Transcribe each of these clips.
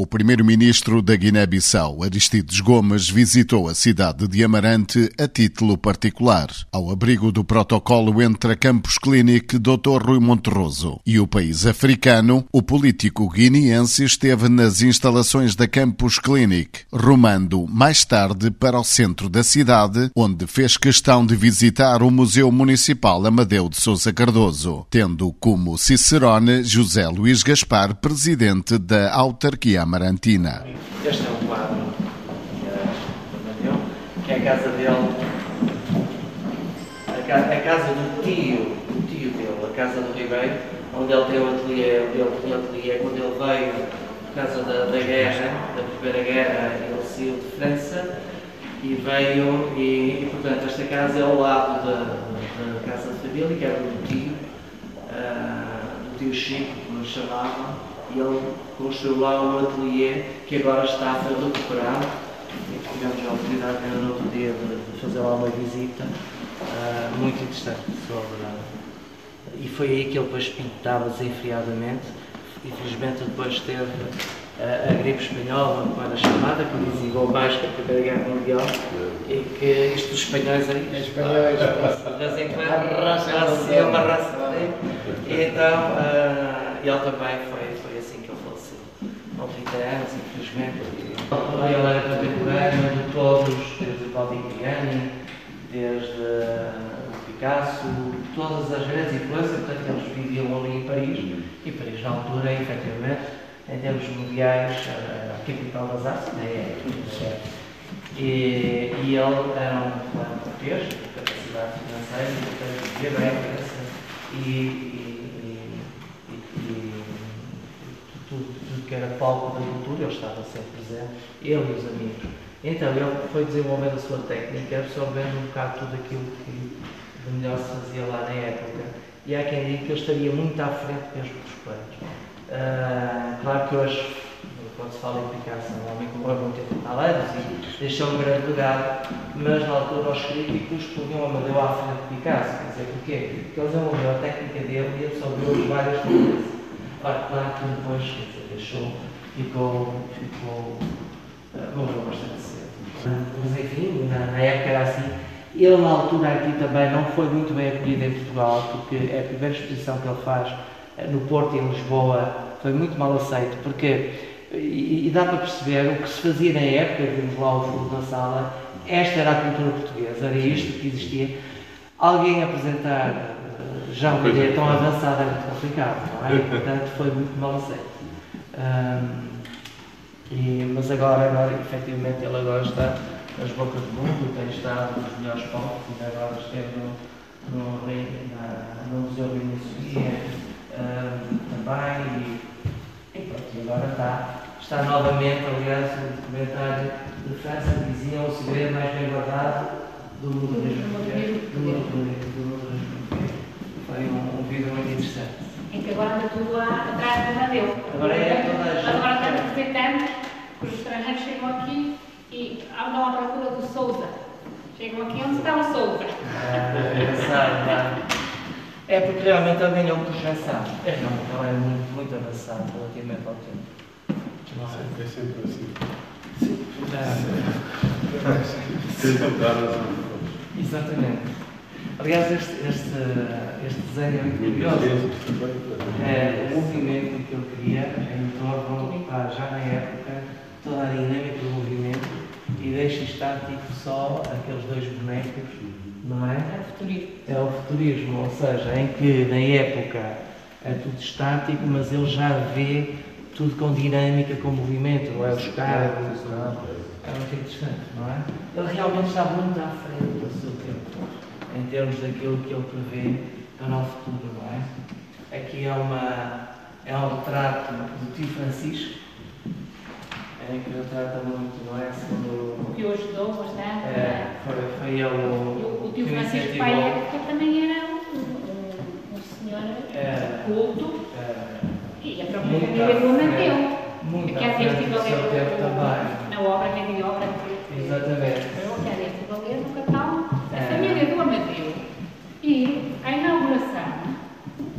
O primeiro-ministro da Guiné-Bissau, Aristides Gomes, visitou a cidade de Amarante a título particular, ao abrigo do protocolo entre a Campus Clinic Dr. Rui Monterroso e o país africano. O político guineense esteve nas instalações da Campus Clinic, rumando mais tarde para o centro da cidade, onde fez questão de visitar o Museu Municipal Amadeu de Sousa Cardoso, tendo como cicerone José Luís Gaspar, presidente da autarquia amarantina. Este é um quadro do Amadeu, que é a casa dele, a casa do tio dele, a casa do Ribeiro, onde ele tem o ateliê, quando ele veio por causa da guerra, da Primeira Guerra, ele saiu de França e veio, e portanto esta casa é ao lado da casa de família, que era do tio Chico, como nos chamavam. E ele construiu lá um ateliê que agora está a ser recuperado e tivemos a oportunidade no outro dia de fazer lá uma visita muito interessante e foi aí que ele depois pintava desenfreadamente. Infelizmente depois teve a gripe espanhola, como era chamada, que dizia mais que a Primeira Guerra Mundial, e que isto dos espanhóis aí, de vez em quando é uma raça e então ele também foi assim que ele faleceu, com 30 anos, infelizmente. Ele era contemporâneo de todos, desde o Modigliani, desde o Picasso, todas as grandes influências. Portanto, eles viviam ali em Paris, e Paris na altura, efetivamente, em termos mundiais, a capital das artes, e ele era um filantropês, de capacidade financeira, e portanto vivia bem a França, e tudo que era palco da cultura, ele estava sempre presente, ele e os amigos. Então ele foi desenvolvendo a sua técnica, absorvendo um bocado tudo aquilo que de melhor se fazia lá na época, e há quem diga que ele estaria muito à frente mesmo dos planos. Claro que hoje, quando se fala em Picasso, é um homem com muito talentos e deixou um grande legado, mas na altura os críticos punham Amadeu à frente de Picasso. Quer dizer, porquê? Porque ele desenvolveu a técnica dele e absorveu as várias tendências. Claro que depois morreu bastante cedo. Mas enfim, na época era assim. Ele na altura aqui também não foi muito bem acolhido em Portugal, porque é a primeira exposição que ele faz no Porto e em Lisboa foi muito mal aceito, porque, e dá para perceber o que se fazia na época, vimos lá o fundo na sala, esta era a cultura portuguesa, era isto que existia. Alguém apresentar já uma ideia tão avançada é muito complicado, não é? E, portanto, foi muito mal aceito. Mas agora, efetivamente, ele agora está nas bocas do mundo, tem estado nos melhores palcos, e agora esteve no Museu da Sofia também, e pronto, agora está novamente. Aliás, o documentário de França dizia o segredo mais bem guardado do modernismo. Foi um vídeo muito interessante. Em que agora anda tudo lá atrás do Amadeu. Agora é toda a gente. Agora estamos aproveitando que os estrangeiros chegam aqui e andam à procura do Sousa. Chegam aqui onde está o Sousa. É porque realmente ele ganhou por pensar. Ele é muito avançado relativamente ao tempo. É sempre assim. Sim. Exatamente. Aliás, este desenho é muito curioso. O movimento que ele cria em torno, já na época, toda a dinâmica do movimento, e deixa estático só aqueles dois bonecos, não é? É o futurismo. É o futurismo, ou seja, em que na época é tudo estático, mas ele já vê tudo com dinâmica, com movimento, não é? Os carros, é muito interessante, não é? Ele realmente está muito à frente do seu tempo, em termos daquilo que ele prevê para o futuro, não é? Aqui é um retrato do tio Francisco, em que ele trata muito, não é? O que o ajudou bastante. Foi ele o tio Francisco, pai, à época também era um senhor culto, e a própria família do Amadeu. Muito que à frente estive do a seu tempo também. na obra, que havia obra Exatamente. que estive a ler no catálogo da família do Amadeu e a inauguração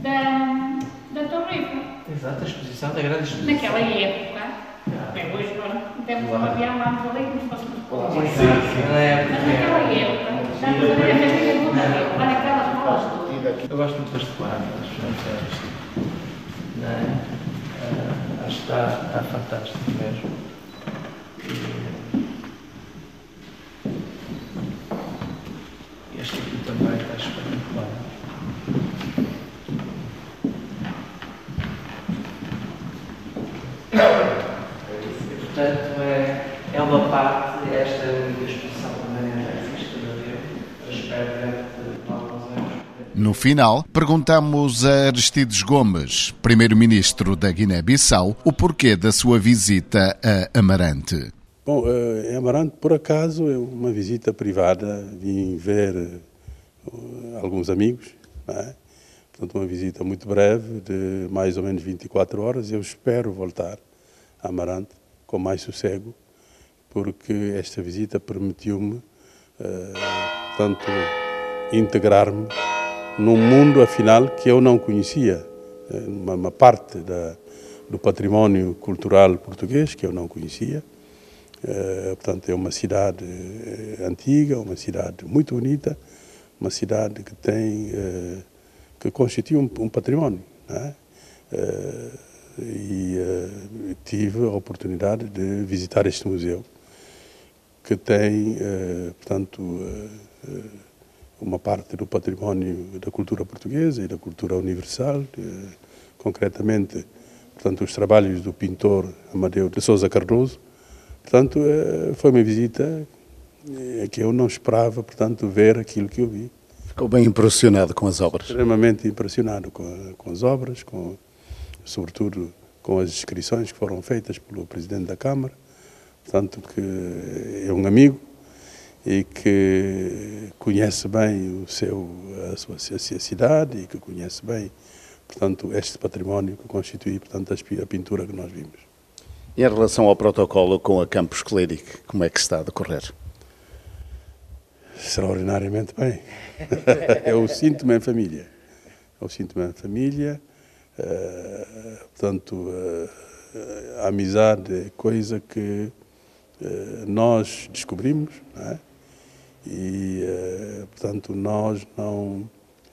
da Torre Eiffel. Exato, a exposição da grande exposição. Naquela época, temos um avião lá no Valente, como se fosse Sim, não é porque... naquela época, estamos a ver a festa do Valente, lá naquelas escolas. Eu gosto muito deste quadro, não é? Acho que está fantástico mesmo. E este aqui também está espetacular. Portanto, é uma parte, esta é a única exposição também existe na espero de alguns anos. No final, perguntamos a Aristides Gomes, primeiro-ministro da Guiné-Bissau, o porquê da sua visita a Amarante. Bom, em Amarante, por acaso, é uma visita privada. Vim ver alguns amigos, não é? Portanto, uma visita muito breve, de mais ou menos 24 horas. Eu espero voltar a Amarante com mais sossego, porque esta visita permitiu-me, portanto, integrar-me num mundo, afinal, que eu não conhecia. Uma parte do património cultural português que eu não conhecia. Portanto, é uma cidade antiga, uma cidade muito bonita, uma cidade que tem, que constitui um património, não é? Tive a oportunidade de visitar este museu, que tem, portanto, uma parte do património da cultura portuguesa e da cultura universal, concretamente, portanto, os trabalhos do pintor Amadeu de Sousa Cardoso. Portanto, foi uma visita que eu não esperava, portanto, ver aquilo que eu vi. Ficou bem impressionado com as obras? Extremamente impressionado com as obras, sobretudo com as descrições que foram feitas pelo Presidente da Câmara, portanto, que é um amigo e que conhece bem a sua cidade e que conhece bem, portanto, este património que constitui, portanto, a pintura que nós vimos. E em relação ao protocolo com a Campus Clinic, como é que está a decorrer? Extraordinariamente bem. Eu sinto-me em família. Portanto, a amizade é coisa que nós descobrimos, não é? E, portanto,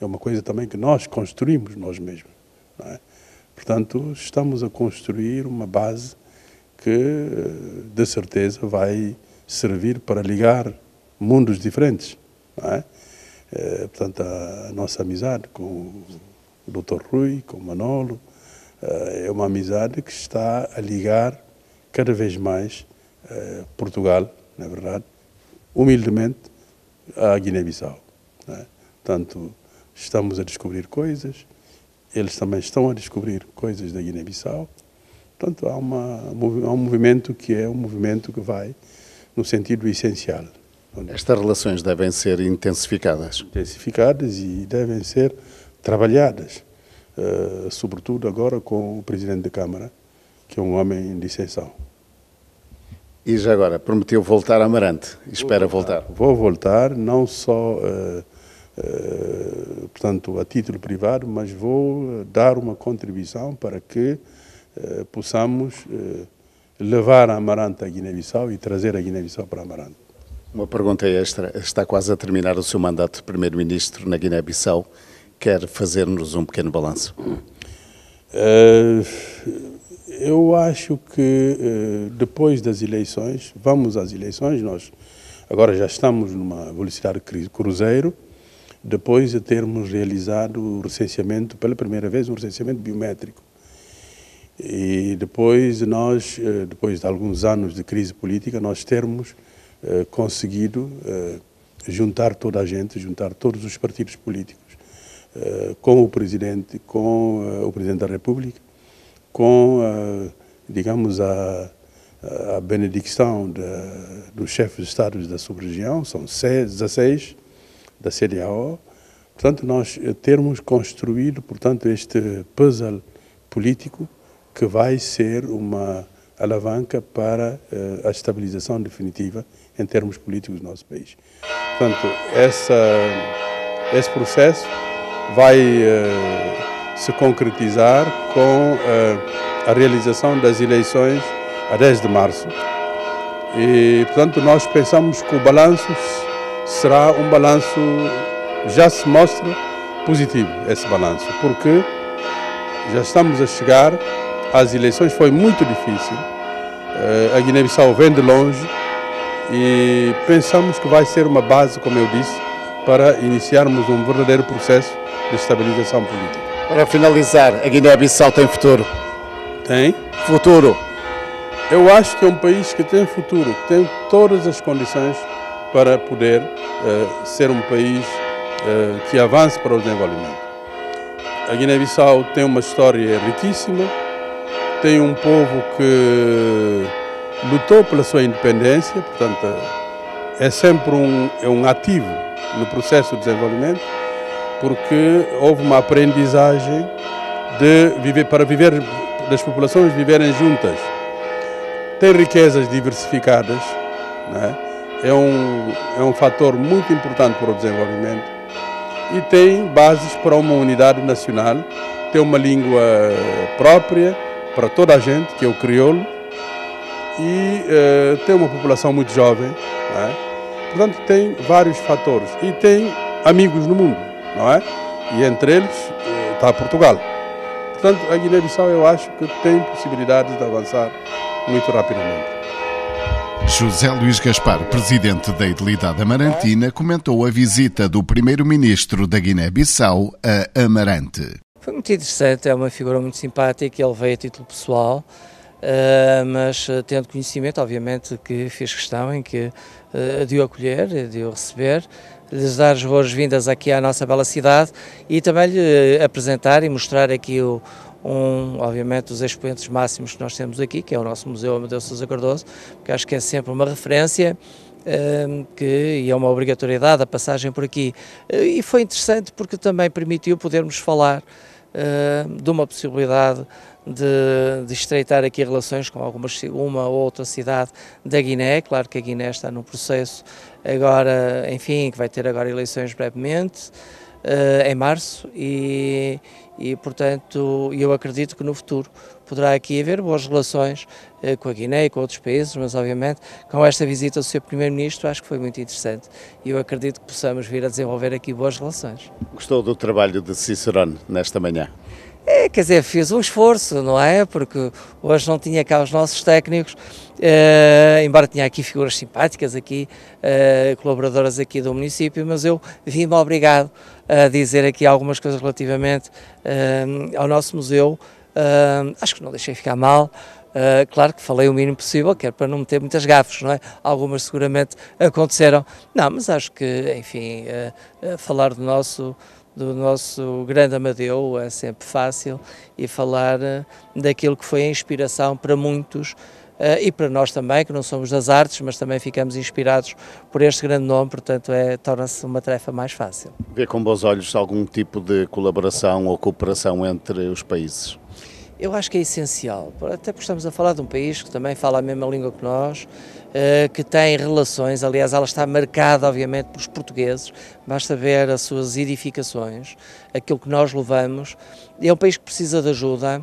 é uma coisa também que nós construímos nós mesmos, não é? Portanto, estamos a construir uma base que, de certeza, vai servir para ligar mundos diferentes, não é? Portanto, a nossa amizade com o Dr. Rui, com o Manolo, é uma amizade que está a ligar cada vez mais Portugal, na verdade, humildemente, à Guiné-Bissau, não é? Portanto, estamos a descobrir coisas, eles também estão a descobrir coisas da Guiné-Bissau. Portanto, há um movimento que é um movimento que vai no sentido essencial. Estas relações devem ser intensificadas? Intensificadas e devem ser trabalhadas, sobretudo agora com o Presidente da Câmara, que é um homem de exceção. E já agora, prometeu voltar a Amarante, espera voltar? Vou voltar, não só, portanto, a título privado, mas vou dar uma contribuição para que possamos levar a Amarante à Guiné-Bissau e trazer a Guiné-Bissau para Amarante. Uma pergunta extra. Está quase a terminar o seu mandato de Primeiro-Ministro na Guiné-Bissau. Quer fazer-nos um pequeno balanço? Eu acho que depois das eleições, vamos às eleições, nós agora já estamos numa velocidade cruzeiro, depois de termos realizado o recenseamento, pela primeira vez, um recenseamento biométrico. E depois depois de alguns anos de crise política, nós termos conseguido juntar toda a gente, juntar todos os partidos políticos, com o Presidente da República, com, digamos, a benedicção dos chefes de Estados da sub-região, são 16 da CEDEAO. Portanto, nós termos construído, portanto, este puzzle político que vai ser uma alavanca para a estabilização definitiva em termos políticos do nosso país. Portanto, esse processo vai se concretizar com a realização das eleições a 10 de março, E, portanto, nós pensamos que o balanço será um balanço, já se mostra positivo, esse balanço, porque já estamos a chegar às eleições, foi muito difícil, a Guiné-Bissau vem de longe e pensamos que vai ser uma base, como eu disse, para iniciarmos um verdadeiro processo de estabilização política. Para finalizar, a Guiné-Bissau tem futuro? Tem? Futuro? Eu acho que é um país que tem futuro, que tem todas as condições para poder ser um país que avance para o desenvolvimento. A Guiné-Bissau tem uma história riquíssima, tem um povo que lutou pela sua independência, portanto é sempre um ativo no processo de desenvolvimento, porque houve uma aprendizagem para viver, das populações viverem juntas. Tem riquezas diversificadas, né? É um fator muito importante para o desenvolvimento e tem bases para uma unidade nacional, tem uma língua própria para toda a gente, que é o crioulo, e tem uma população muito jovem, né? Portanto tem vários fatores e tem amigos no mundo, não é? E entre eles está Portugal. Portanto, a Guiné-Bissau eu acho que tem possibilidades de avançar muito rapidamente. José Luís Gaspar, presidente da Idilidade Amarantina, comentou a visita do primeiro-ministro da Guiné-Bissau a Amarante. Foi muito interessante, é uma figura muito simpática, ele veio a título pessoal, mas tendo conhecimento, obviamente, que fiz questão em que de o acolher, de o receber, lhes dar as boas-vindas aqui à nossa bela cidade e também lhe apresentar e mostrar aqui obviamente, os expoentes máximos que nós temos aqui, que é o nosso Museu Amadeu Sousa Cardoso, que acho que é sempre uma referência e é uma obrigatoriedade a passagem por aqui. E foi interessante porque também permitiu podermos falar de uma possibilidade de estreitar aqui relações com uma ou outra cidade da Guiné. Claro que a Guiné está num processo agora, enfim, que vai ter agora eleições brevemente, em março, e portanto eu acredito que no futuro poderá aqui haver boas relações com a Guiné e com outros países, mas obviamente com esta visita do Sr. Primeiro-Ministro acho que foi muito interessante e eu acredito que possamos vir a desenvolver aqui boas relações. Gostou do trabalho de Cicerone nesta manhã? Quer dizer, fiz um esforço, não é? Porque hoje não tinha cá os nossos técnicos, embora tinha aqui figuras simpáticas, aqui, colaboradoras aqui do município, mas eu vi-me obrigado a dizer aqui algumas coisas relativamente ao nosso museu. Acho que não deixei ficar mal. Claro que falei o mínimo possível, que é para não meter muitas gafes, não é? Algumas seguramente aconteceram. Não, mas acho que, enfim, falar do nosso grande Amadeu é sempre fácil e falar daquilo que foi a inspiração para muitos e para nós também, que não somos das artes, mas também ficamos inspirados por este grande nome, portanto torna-se uma tarefa mais fácil. Vê com bons olhos algum tipo de colaboração ou cooperação entre os países? Eu acho que é essencial, até porque estamos a falar de um país que também fala a mesma língua que nós, que tem relações, aliás ela está marcada obviamente pelos portugueses, basta ver as suas edificações, aquilo que nós levamos. É um país que precisa de ajuda,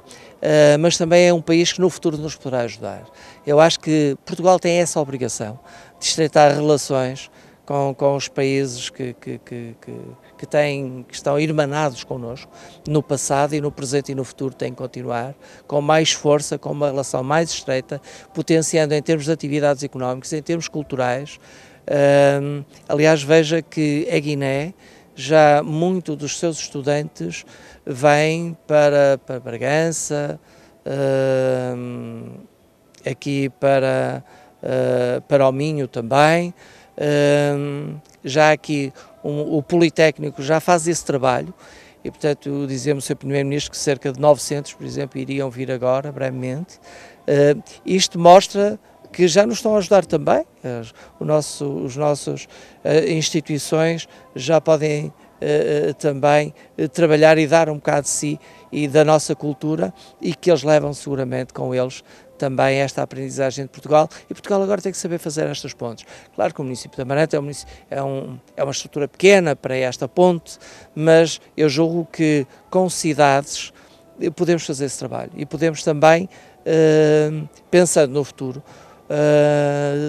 mas também é um país que no futuro nos poderá ajudar. Eu acho que Portugal tem essa obrigação de estreitar relações com os países que estão irmanados connosco, no passado e no presente e no futuro têm que continuar, com mais força, com uma relação mais estreita, potenciando em termos de atividades económicas, em termos culturais. Aliás, veja que a Guiné, já muito dos seus estudantes vêm para Bragança, aqui para o Minho também. Já aqui o Politécnico já faz esse trabalho e, portanto, dizemos ao Sr. Primeiro-Ministro que cerca de 900, por exemplo, iriam vir agora, brevemente. Isto mostra que já nos estão a ajudar também, os nossos instituições já podem também trabalhar e dar um bocado de si e da nossa cultura e que eles levam seguramente com eles também esta aprendizagem de Portugal, e Portugal agora tem que saber fazer estas pontes. Claro que o município de Amarante é uma estrutura pequena para esta ponte, mas eu julgo que com cidades podemos fazer esse trabalho e podemos também, pensando no futuro,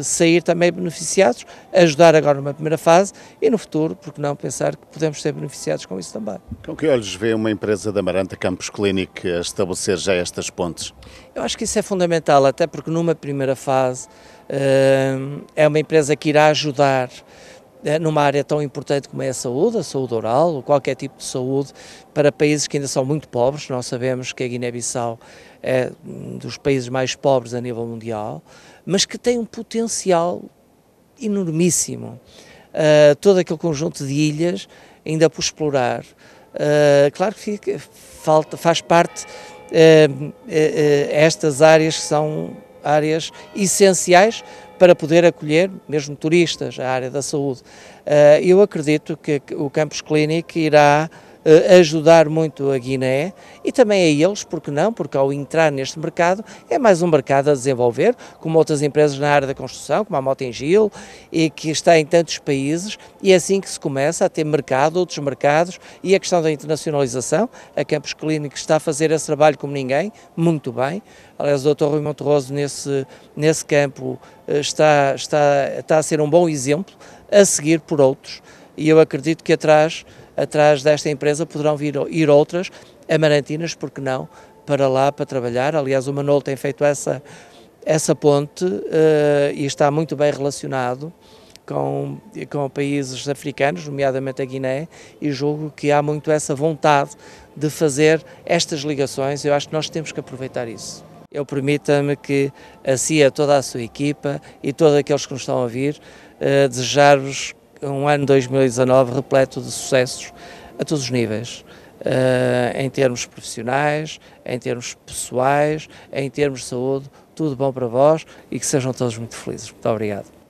sair também beneficiados, ajudar agora numa primeira fase e no futuro, porque não pensar que podemos ser beneficiados com isso também. Com que olhos vê uma empresa da Amarante, a Campos Clínic, a estabelecer já estas pontes? Eu acho que isso é fundamental, até porque numa primeira fase é uma empresa que irá ajudar numa área tão importante como é a saúde oral, ou qualquer tipo de saúde, para países que ainda são muito pobres. Nós sabemos que a Guiné-Bissau é um dos países mais pobres a nível mundial, mas que tem um potencial enormíssimo. Todo aquele conjunto de ilhas ainda por explorar. Claro que faz parte estas áreas que são áreas essenciais para poder acolher mesmo turistas, a área da saúde. Eu acredito que o Campos Clínic irá ajudar muito a Guiné e também a eles, porque não? Porque ao entrar neste mercado é mais um mercado a desenvolver, como outras empresas na área da construção, como a Motengil, e que está em tantos países, e é assim que se começa a ter mercado, outros mercados, e a questão da internacionalização. A Campos Clínic está a fazer esse trabalho como ninguém, muito bem. Aliás, o Dr. Rui Monterroso nesse campo está a ser um bom exemplo, a seguir por outros, e eu acredito que atrás desta empresa poderão ir outras amarantinas, porque não, para lá, para trabalhar. Aliás, o Manolo tem feito essa ponte e está muito bem relacionado com países africanos, nomeadamente a Guiné, e julgo que há muito essa vontade de fazer estas ligações. Eu acho que nós temos que aproveitar isso. Eu permita-me que, assim a toda a sua equipa e todos aqueles que nos estão a ouvir, desejar-vos um ano 2019 repleto de sucessos a todos os níveis, em termos profissionais, em termos pessoais, em termos de saúde, tudo bom para vós e que sejam todos muito felizes. Muito obrigado.